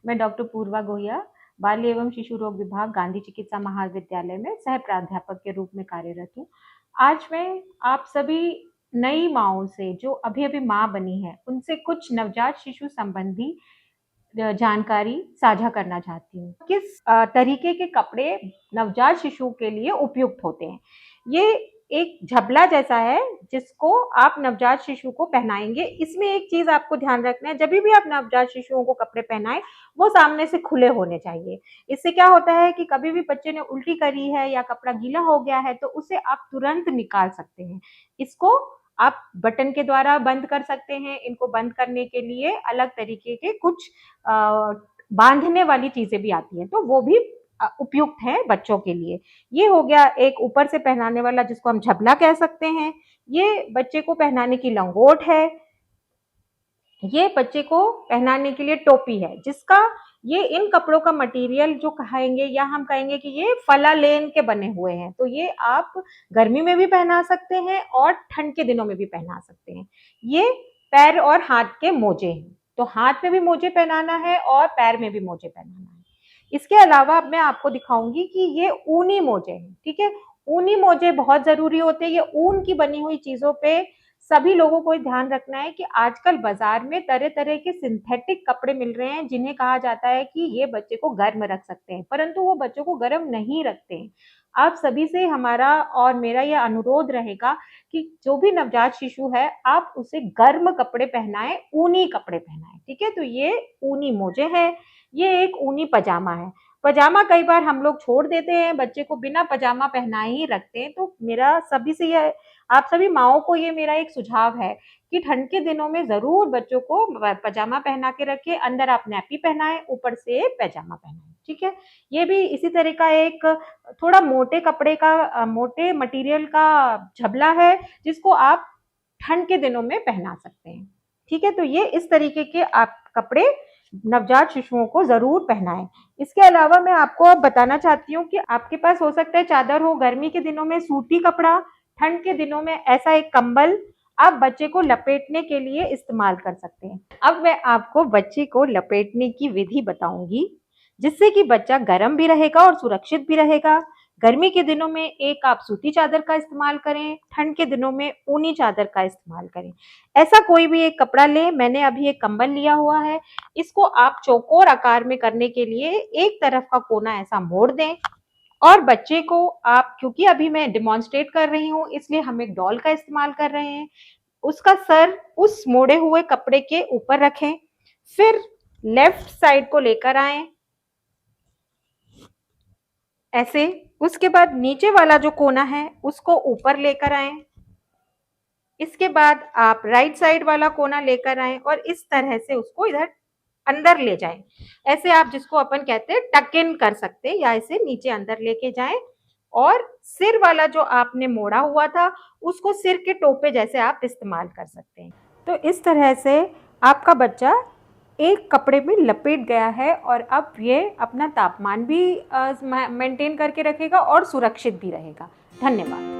मैं डॉक्टर पूर्वा गोहिया, बाल एवं शिशु रोग विभाग, गांधी चिकित्सा महाविद्यालय में सह प्राध्यापक के रूप में कार्यरत हूँ। आज मैं आप सभी नई माँओं से, जो अभी-अभी माँ बनी है, उनसे कुछ नवजात शिशु संबंधी जानकारी साझा करना चाहती हूँ। किस तरीके के कपड़े नवजात शिशु के लिए उपयुक्त होते हैं। ये एक झबला जैसा है जिसको आप नवजात शिशु को पहनाएंगे। इसमें एक चीज आपको ध्यान रखना है, जब भी आप नवजात शिशुओं को कपड़े पहनाएं वो सामने से खुले होने चाहिए। इससे क्या होता है कि कभी भी बच्चे ने उल्टी करी है या कपड़ा गीला हो गया है तो उसे आप तुरंत निकाल सकते हैं। इसको आप बटन के द्वारा बंद कर सकते हैं। इनको बंद करने के लिए अलग तरीके के कुछ बांधने वाली चीजें भी आती हैं, तो वो भी उपयुक्त है बच्चों के लिए। ये हो गया एक ऊपर से पहनाने वाला जिसको हम झबला कह सकते हैं। ये बच्चे को पहनाने की लंगोट है। ये बच्चे को पहनाने के लिए टोपी है, जिसका ये इन कपड़ों का मटेरियल जो कहेंगे या हम कहेंगे कि ये फलालेन के बने हुए हैं। तो ये आप गर्मी में भी पहना सकते हैं और ठंड के दिनों में भी पहना सकते हैं। ये पैर और हाथ के मोजे हैं, तो हाथ में भी मोजे पहनाना है और पैर में भी मोजे पहनाना है। इसके अलावा अब मैं आपको दिखाऊंगी कि ये ऊनी मोजे हैं। ठीक है, ऊनी मोजे बहुत जरूरी होते हैं। ये ऊन की बनी हुई चीजों पे सभी लोगों को ध्यान रखना है कि आजकल बाजार में तरह तरह के सिंथेटिक कपड़े मिल रहे हैं, जिन्हें कहा जाता है कि ये बच्चे को गर्म रख सकते हैं, परंतु वो बच्चों को गर्म नहीं रखते हैं। आप सभी से हमारा और मेरा यह अनुरोध रहेगा कि जो भी नवजात शिशु है आप उसे गर्म कपड़े पहनाएं, ऊनी कपड़े पहनाएं। ठीक है, तो ये ऊनी मोजे है। ये एक ऊनी पजामा है। पजामा कई बार हम लोग छोड़ देते हैं, बच्चे को बिना पजामा पहनाए ही रखते हैं। तो मेरा सभी से यह, आप सभी माओं को ये मेरा एक सुझाव है कि ठंड के दिनों में जरूर बच्चों को पजामा पहना के रखें। अंदर आप नैपी पहनाएं, ऊपर से पजामा पहनाएं। ठीक है, ये भी इसी तरह का एक थोड़ा मोटे कपड़े का, मोटे मटेरियल का झबला है, जिसको आप ठंड के दिनों में पहना सकते हैं। ठीक है, तो ये इस तरीके के आप कपड़े नवजात शिशुओं को जरूर पहनाएं। इसके अलावा मैं आपको अब बताना चाहती हूँ कि आपके पास हो सकता है चादर हो, गर्मी के दिनों में सूती कपड़ा, ठंड के दिनों में ऐसा एक कंबल आप बच्चे को लपेटने के लिए इस्तेमाल कर सकते हैं। अब मैं आपको बच्चे को लपेटने की विधि बताऊंगी, जिससे कि बच्चा गर्म भी रहेगा और सुरक्षित भी रहेगा। गर्मी के दिनों में एक आप सूती चादर का इस्तेमाल करें, ठंड के दिनों में ऊनी चादर का इस्तेमाल करें। ऐसा कोई भी एक कपड़ा लें। मैंने अभी एक कंबल लिया हुआ है। इसको आप चौकोर आकार में करने के लिए एक तरफ का कोना ऐसा मोड़ दें और बच्चे को आप, क्योंकि अभी मैं डिमॉन्स्ट्रेट कर रही हूँ इसलिए हम एक डॉल का इस्तेमाल कर रहे हैं, उसका सर उस मोड़े हुए कपड़े के ऊपर रखें। फिर लेफ्ट साइड को लेकर आए ऐसे। उसके बाद नीचे वाला जो कोना है उसको ऊपर लेकर आए। इसके बाद आप राइट साइड वाला कोना लेकर आए और इस तरह से उसको इधर अंदर ले जाएं। ऐसे आप, जिसको अपन कहते हैं टक इन कर सकते हैं, या इसे नीचे अंदर लेके जाएं और सिर वाला जो आपने मोड़ा हुआ था उसको सिर के टोपे जैसे आप इस्तेमाल कर सकते हैं। तो इस तरह से आपका बच्चा एक कपड़े में लपेट गया है और अब ये अपना तापमान भी मेंटेन करके रखेगा और सुरक्षित भी रहेगा। धन्यवाद।